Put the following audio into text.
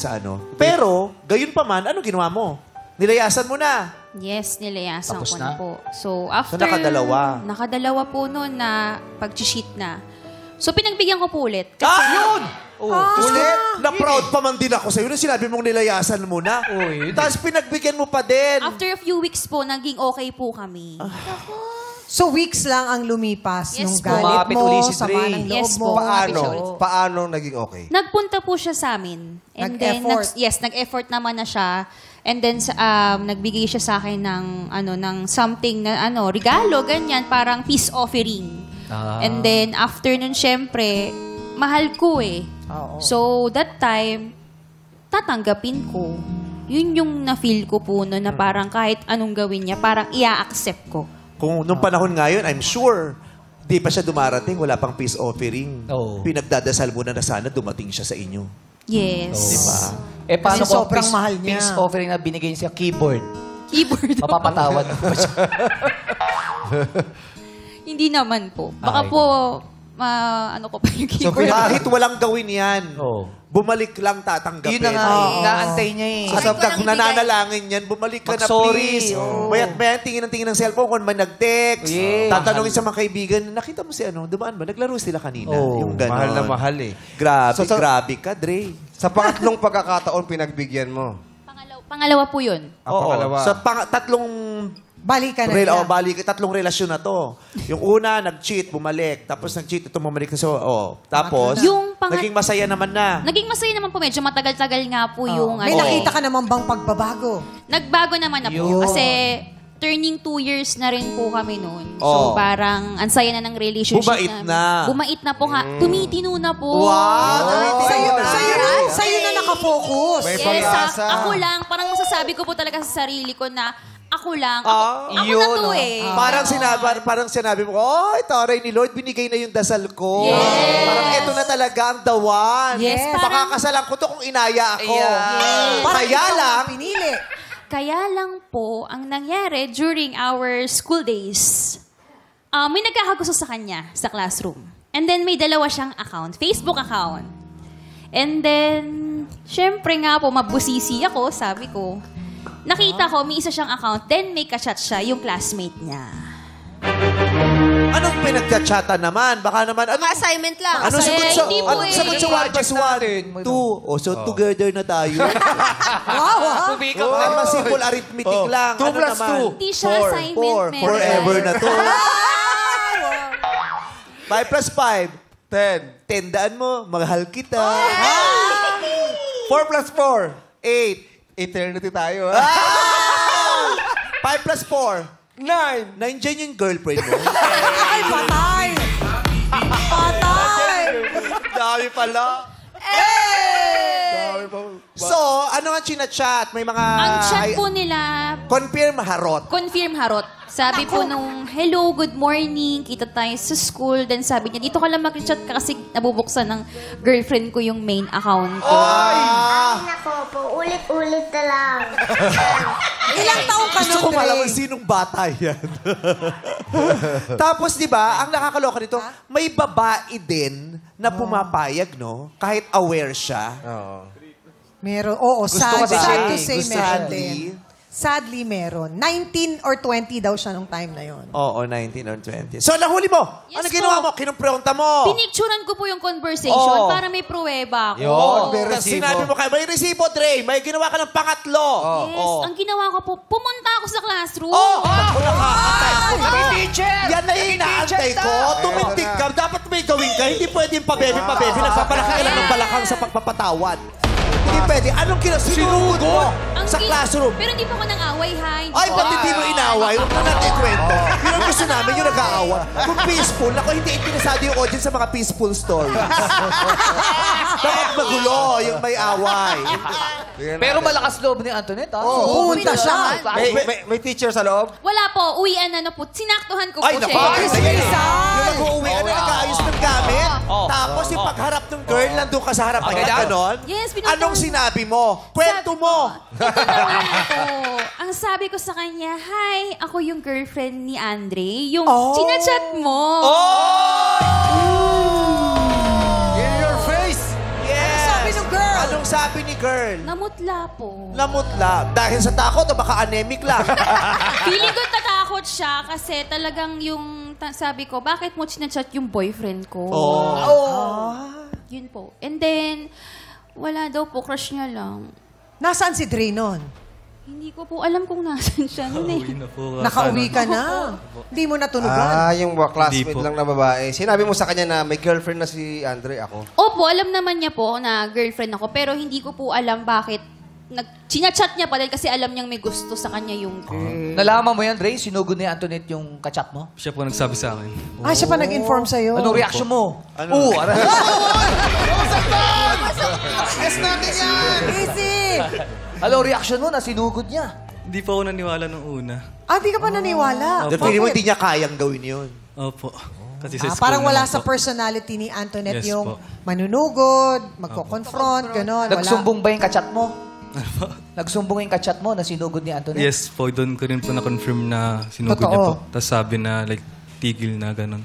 sa ano. Pero, gayon pa man, ano ginawa mo? Nilayasan mo na. Yes, nilayasan Tapos ko na? na po. So, after... nakadalawa. Nakadalawa po noon na pag-cheat na. So, pinagbigyan ko po ulit. Yun! Ulit? Na-proud pa man din ako sa'yo nung sinabi mong nilayasan mo na. Tapos pinagbigyan mo pa din. After a few weeks po, naging okay po kami. So, weeks lang ang lumipas Yes nung po. galit Lumapit mo, uli si sama Dre. ng loob Yes mo. po. Lumapit siya ulit. Paano naging okay? Nagpunta po siya sa amin. And Nag-effort. then, nag-effort naman na siya. And then, nagbigay siya sa akin ng something na, regalo, ganyan, parang peace offering. And then, after nun, syempre, mahal ko eh. Oo. So, that time, tatanggapin ko. Yun yung na-feel ko po no, na parang kahit anong gawin niya, parang i-accept ko. Kung nung panahon ngayon, I'm sure, di pa siya dumarating, wala pang peace offering. Oo. Pinagdadasal mo na sana dumating siya sa inyo. Yes. Diba? Paano Kasi kung sobrang mahal niya. peace offering na binigay niya keyboard? Keyboard. Mapapatawad mo ba siya? Hindi naman po. Baka Ay. po, ano ko pa yung So, keyboard. kahit walang gawin yan, Oo. bumalik lang tatanggapin. Yun na nga, inaantay niya eh. Sasabdag nananalangin yan, bumalik ka na Mag-sorry. please. Oo. Mayat tingin ng cellphone kung may nag-text. Yeah. Tatanungin sa mga kaibigan, nakita mo si dumaan ba? Naglaro sila kanina. Oo, Yung ganon. mahal na mahal eh. Grabe, So, grabe ka, Dre. Sa pangatlong pagkakataon, pinagbigyan mo. Pangalawa po yun. Pangalawa. Sa tatlong Balikan na nila. tatlong relasyon na to. Yung una, nag-cheat, bumalik. Tapos nag-cheat, ito bumalik na so, Tapos, Yung naging masaya naman na. Naging masaya naman po. Medyo matagal-tagal nga po yung... May nakita ka naman bang pagbabago? Nagbago naman na po. Yun. Kasi turning 2 years na rin po kami noon. Oo. So parang ang saya na ng relationship Bumait namin. na. Bumait na po. Tumitino na po. Wow! Sa'yo na nakafocus. May Yes, pag-asa. ako lang. Parang masasabi ko po talaga sa sarili ko na ako lang. Ako na yun, to eh. Parang sinabi mo, taray ni Lord, binigay na yung dasal ko. Yes. Parang eto na talaga ang dawan. Yes, parang- Pakakasalan ko to kung inaya ako. Yeah. Parang Kaya ikaw lang, ang pinili. Kaya lang po, ang nangyari during our school days, may nagkakagusto sa kanya sa classroom. And then may dalawa siyang account, Facebook account. And then, syempre nga po, mabusisi ako, sabi ko. Nakita ko, may isa siyang account, then may kachat siya, yung classmate niya. anong pinagka-chatan naman? Baka naman, Assignment lang. Anong sagot sa, Hindi po anong eh. sagot sa 1 plus 1? 2. So, together na tayo. Pumikap Oh, na. simple arithmetic lang. 2 Ano plus naman? 2. Hindi siya assignment. meron. Forever na to. 5 plus 5. 10. Tendaan mo, mahal kita. 4 plus 4. 8. Eternity tayo, 5 plus 4. 9. Nandiyan yung girlfriend mo. Ay, patay! Patay! Dami pala. So, ano ang chinachat? May mga... Ang chat po nila, Confirm harot. confirm harot. Sabi po nung, hello, good morning, kita tayo sa school. Then sabi niya, dito ka lang mag-chat ka kasi nabubuksan ng girlfriend ko yung main account ko. Ay, nako po. Ulit-ulit na lang. Ilang taong ka Gusto ko nun, malaman Ray? sinong bata yan. Tapos, di ba, ang nakakaloka nito, may babae din na pumapayag, no? Kahit aware siya. Oo. Meron. Oo, Gusto sad kasi siya to eh. say Gusto meron sadly. din. Sadly, meron. 19 or 20 daw siya nung time na yon. Oo, 19 or 20. So, nahuli mo. Yes ano ginawa po. mo? Kinumpronta mo. Pinicturan ko po yung conversation Oo. para may pruweba ako. Yun, may Tapos resibo. sinabi mo kayo, may resibo, Dre. May ginawa ka ng pangatlo. Yes, ang ginawa ko po, pumunta ako sa classroom. Ako nakakatay ko. May teacher! Yan na yung inaantay ko. Tumindig ka. Dapat may gawin ka. Hindi pwedeng pabebe-pabebe. Nagpapalaki ka lang ng balakang sa pagpapatawad. Hindi pwede. Anong sinugod mo sa classroom? Pero hindi po ako nang-away, ha? Ay, ba't hindi mo inaway? Huwag na natin ikwento. Yun ang gusto namin, yung nag-aawa. Kung peaceful, ako hindi interesado yung audience sa mga peaceful stories. Dapat magulo yung may away. Pero malakas loob ni Antoinette, ha? Pumunta siya. May teacher sa loob? Wala po, uwian na po. Sinaktuhan ko po Ay, naku. siya. Yung nag-uwi ka na nag-aayos ng gamit. Tapos yung pagharap ng girl, nandun ka sa harapan niya, ganon. Yes, pinuntahan. Anong sinabi mo? Kwento mo. Ang sabi ko sa kanya, hi, ako yung girlfriend ni Andre. Yung sinachat mo. In your face! Yes. Sabi ng girl. Anong Anong sabi ni girl? Namutla po. Namutla. Dahil sa takot o baka anemic lang? Feeling ko tatakot siya kasi talagang yung sabi ko, bakit mo chinachat yung boyfriend ko? Yun po. And then, wala daw po, crush niya lang. Nasaan si Dre nun? Hindi ko po alam kung nasan siya nun eh. Nakauwi ka na. Hindi mo natunugan. Yung classmate Hindi po. lang na babae. Sinabi mo sa kanya na may girlfriend na si Andre, ako. Opo, alam naman niya po na girlfriend ako, pero hindi ko po alam bakit chinachat niya pa dahil kasi alam niyang may gusto sa kanya yung Nalaman mo yan, Ray? Sinugod ni Antoinette yung kachat mo? Siya po nagsabi sa akin. Siya pa nag-inform sa'yo. Anong reaction mo? Ano? Easy! Anong reaction mo na sinugod niya? Hindi pa ako naniwala nung una. Di ka pa naniwala. Dahil feeling mo hindi niya kayang gawin yun. Opo. Kasi sa school Parang wala naman sa po. personality ni Antoinette Yes yung po. manunugod, magko-confront, gano'n. Nagsumbong ba yung kachat mo? Nagsumbong yung kachat mo na sinugod ni Antoinette? Yes po, doon ko rin po na-confirm na sinugod Totoo. niya po. Tapos sabi na like, tigil na gano'n.